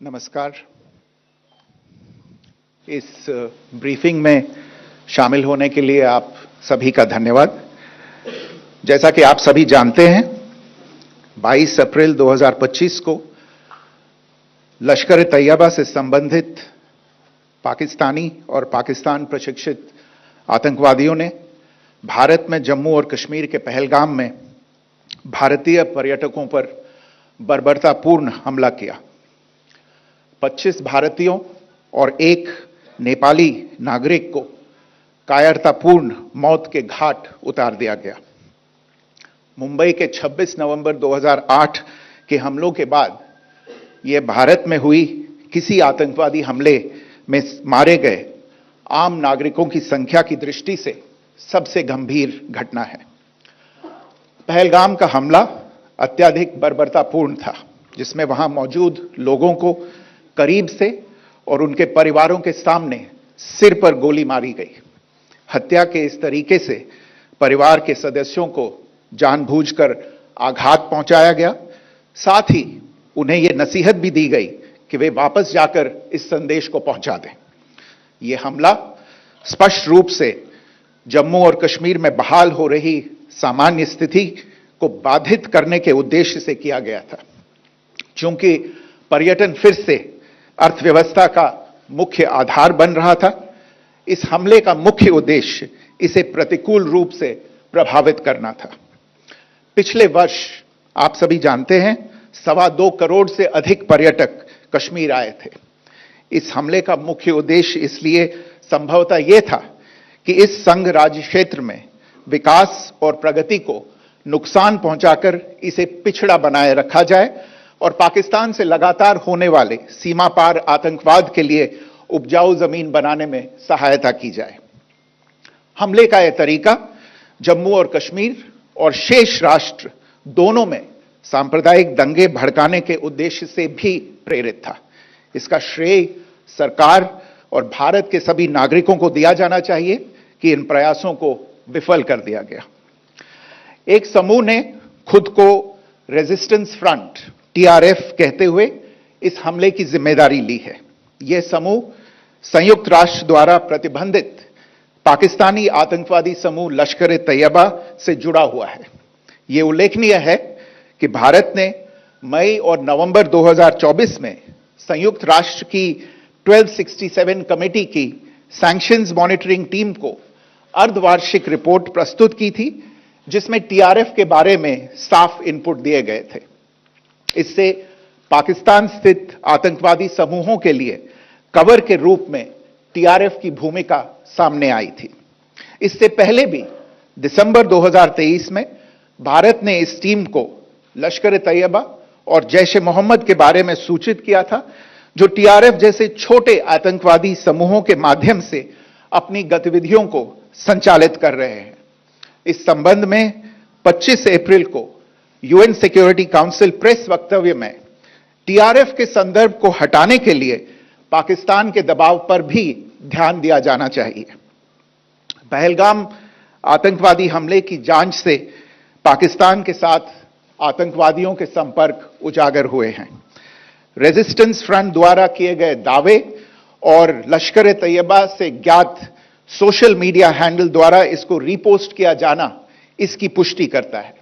नमस्कार। इस ब्रीफिंग में शामिल होने के लिए आप सभी का धन्यवाद। जैसा कि आप सभी जानते हैं, 22 अप्रैल 2025 को लश्कर-ए-तैयबा से संबंधित पाकिस्तानी और पाकिस्तान प्रशिक्षित आतंकवादियों ने भारत में जम्मू और कश्मीर के पहलगाम में भारतीय पर्यटकों पर बर्बरतापूर्ण हमला किया। 25 भारतीयों और एक नेपाली नागरिक को कायरतापूर्ण मौत के घाट उतार दिया गया। मुंबई के 26 नवंबर 2008 के हमलों के बाद यह भारत में हुई किसी आतंकवादी हमले में मारे गए आम नागरिकों की संख्या की दृष्टि से सबसे गंभीर घटना है। पहलगाम का हमला अत्यधिक बर्बरतापूर्ण था, जिसमें वहां मौजूद लोगों को करीब से और उनके परिवारों के सामने सिर पर गोली मारी गई। हत्या के इस तरीके से परिवार के सदस्यों को जानबूझकर आघात पहुंचाया गया। साथ ही उन्हें यह नसीहत भी दी गई कि वे वापस जाकर इस संदेश को पहुंचा दें। यह हमला स्पष्ट रूप से जम्मू और कश्मीर में बहाल हो रही सामान्य स्थिति को बाधित करने के उद्देश्य से किया गया था। चूंकि पर्यटन फिर से अर्थव्यवस्था का मुख्य आधार बन रहा था, इस हमले का मुख्य उद्देश्य इसे प्रतिकूल रूप से प्रभावित करना था। पिछले वर्ष आप सभी जानते हैं, 2.25 करोड़ से अधिक पर्यटक कश्मीर आए थे। इस हमले का मुख्य उद्देश्य इसलिए संभवतः यह था कि इस संघ राज्य क्षेत्र में विकास और प्रगति को नुकसान पहुंचाकर इसे पिछड़ा बनाए रखा जाए और पाकिस्तान से लगातार होने वाले सीमा पार आतंकवाद के लिए उपजाऊ जमीन बनाने में सहायता की जाए। हमले का यह तरीका जम्मू और कश्मीर और शेष राष्ट्र दोनों में सांप्रदायिक दंगे भड़काने के उद्देश्य से भी प्रेरित था। इसका श्रेय सरकार और भारत के सभी नागरिकों को दिया जाना चाहिए कि इन प्रयासों को विफल कर दिया गया। एक समूह ने खुद को रेजिस्टेंस फ्रंट TRF कहते हुए इस हमले की जिम्मेदारी ली है। यह समूह संयुक्त राष्ट्र द्वारा प्रतिबंधित पाकिस्तानी आतंकवादी समूह लश्कर-ए-तैयबा से जुड़ा हुआ है। यह उल्लेखनीय है कि भारत ने मई और नवंबर 2024 में संयुक्त राष्ट्र की 1267 कमेटी की सैंक्शंस मॉनिटरिंग टीम को अर्धवार्षिक रिपोर्ट प्रस्तुत की थी, जिसमें TRF के बारे में साफ इनपुट दिए गए थे। इससे पाकिस्तान स्थित आतंकवादी समूहों के लिए कवर के रूप में TRF की भूमिका सामने आई थी। इससे पहले भी दिसंबर 2023 में भारत ने इस टीम को लश्कर-ए-तैयबा और जैश-ए-मोहम्मद के बारे में सूचित किया था, जो TRF जैसे छोटे आतंकवादी समूहों के माध्यम से अपनी गतिविधियों को संचालित कर रहे हैं। इस संबंध में 25 अप्रैल को UN सिक्योरिटी काउंसिल प्रेस वक्तव्य में TRF के संदर्भ को हटाने के लिए पाकिस्तान के दबाव पर भी ध्यान दिया जाना चाहिए। पहलगाम आतंकवादी हमले की जांच से पाकिस्तान के साथ आतंकवादियों के संपर्क उजागर हुए हैं। रेजिस्टेंस फ्रंट द्वारा किए गए दावे और लश्कर-ए-तैयबा से ज्ञात सोशल मीडिया हैंडल द्वारा इसको रीपोस्ट किया जाना इसकी पुष्टि करता है।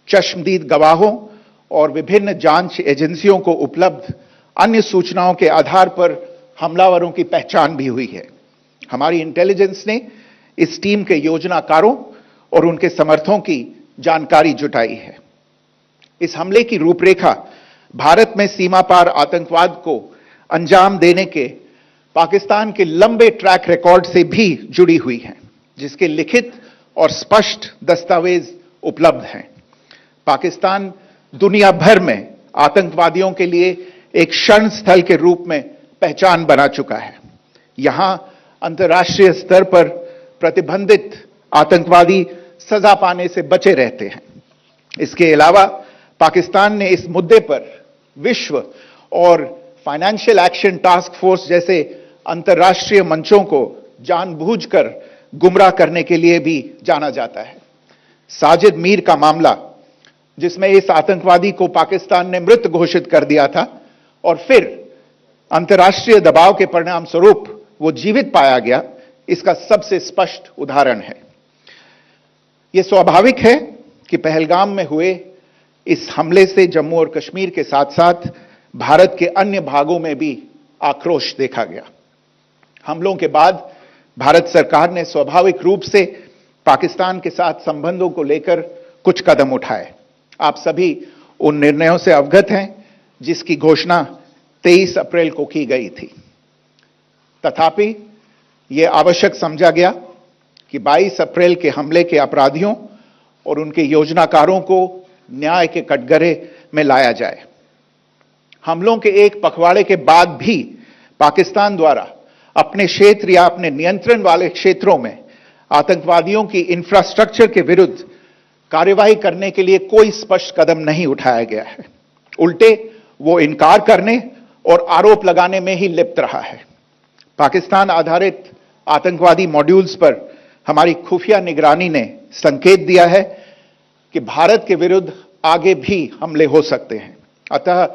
चश्मदीद गवाहों और विभिन्न जांच एजेंसियों को उपलब्ध अन्य सूचनाओं के आधार पर हमलावरों की पहचान भी हुई है। हमारी इंटेलिजेंस ने इस टीम के योजनाकारों और उनके समर्थकों की जानकारी जुटाई है। इस हमले की रूपरेखा भारत में सीमा पार आतंकवाद को अंजाम देने के पाकिस्तान के लंबे ट्रैक रिकॉर्ड से भी जुड़ी हुई है, जिसके लिखित और स्पष्ट दस्तावेज उपलब्ध हैं। पाकिस्तान दुनिया भर में आतंकवादियों के लिए एक शरण स्थल के रूप में पहचान बना चुका है। यहां अंतर्राष्ट्रीय स्तर पर प्रतिबंधित आतंकवादी सजा पाने से बचे रहते हैं। इसके अलावा पाकिस्तान ने इस मुद्दे पर विश्व और फाइनेंशियल एक्शन टास्क फोर्स जैसे अंतर्राष्ट्रीय मंचों को जानबूझकर गुमराह करने के लिए भी जाना जाता है। साजिद मीर का मामला, जिसमें इस आतंकवादी को पाकिस्तान ने मृत घोषित कर दिया था और फिर अंतर्राष्ट्रीय दबाव के परिणाम स्वरूप वो जीवित पाया गया, इसका सबसे स्पष्ट उदाहरण है। यह स्वाभाविक है कि पहलगाम में हुए इस हमले से जम्मू और कश्मीर के साथ साथ भारत के अन्य भागों में भी आक्रोश देखा गया। हमलों के बाद भारत सरकार ने स्वाभाविक रूप से पाकिस्तान के साथ संबंधों को लेकर कुछ कदम उठाए। आप सभी उन निर्णयों से अवगत हैं जिसकी घोषणा 23 अप्रैल को की गई थी। तथापि यह आवश्यक समझा गया कि 22 अप्रैल के हमले के अपराधियों और उनके योजनाकारों को न्याय के कटघरे में लाया जाए। हमलों के एक पखवाड़े के बाद भी पाकिस्तान द्वारा अपने क्षेत्र या अपने नियंत्रण वाले क्षेत्रों में आतंकवादियों की इंफ्रास्ट्रक्चर के विरुद्ध कार्यवाही करने के लिए कोई स्पष्ट कदम नहीं उठाया गया है। उल्टे वो इनकार करने और आरोप लगाने में ही लिप्त रहा है। पाकिस्तान आधारित आतंकवादी मॉड्यूल्स पर हमारी खुफिया निगरानी ने संकेत दिया है कि भारत के विरुद्ध आगे भी हमले हो सकते हैं। अतः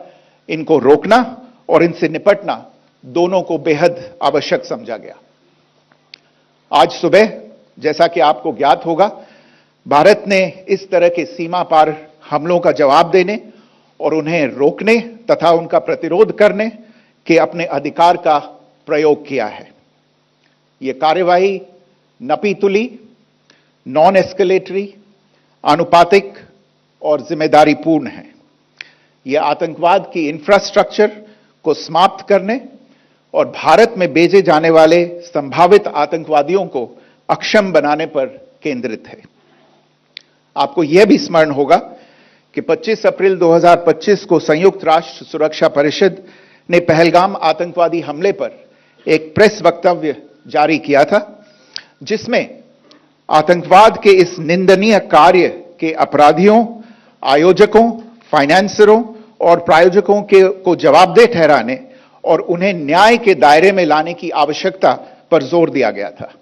इनको रोकना और इनसे निपटना दोनों को बेहद आवश्यक समझा गया। आज सुबह, जैसा कि आपको ज्ञात होगा, भारत ने इस तरह के सीमा पार हमलों का जवाब देने और उन्हें रोकने तथा उनका प्रतिरोध करने के अपने अधिकार का प्रयोग किया है। यह कार्यवाही नपीतुली, नॉन एस्केलेटरी, आनुपातिक और जिम्मेदारीपूर्ण है। यह आतंकवाद की इंफ्रास्ट्रक्चर को समाप्त करने और भारत में भेजे जाने वाले संभावित आतंकवादियों को अक्षम बनाने पर केंद्रित है। आपको यह भी स्मरण होगा कि 25 अप्रैल 2025 को संयुक्त राष्ट्र सुरक्षा परिषद ने पहलगाम आतंकवादी हमले पर एक प्रेस वक्तव्य जारी किया था, जिसमें आतंकवाद के इस निंदनीय कार्य के अपराधियों, आयोजकों, फाइनेंसरों और प्रायोजकों को जवाबदेह ठहराने और उन्हें न्याय के दायरे में लाने की आवश्यकता पर जोर दिया गया था।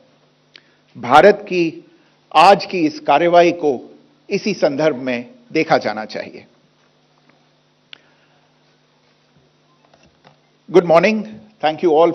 भारत की आज की इस कार्यवाही को इसी संदर्भ में देखा जाना चाहिए। Good morning, thank you all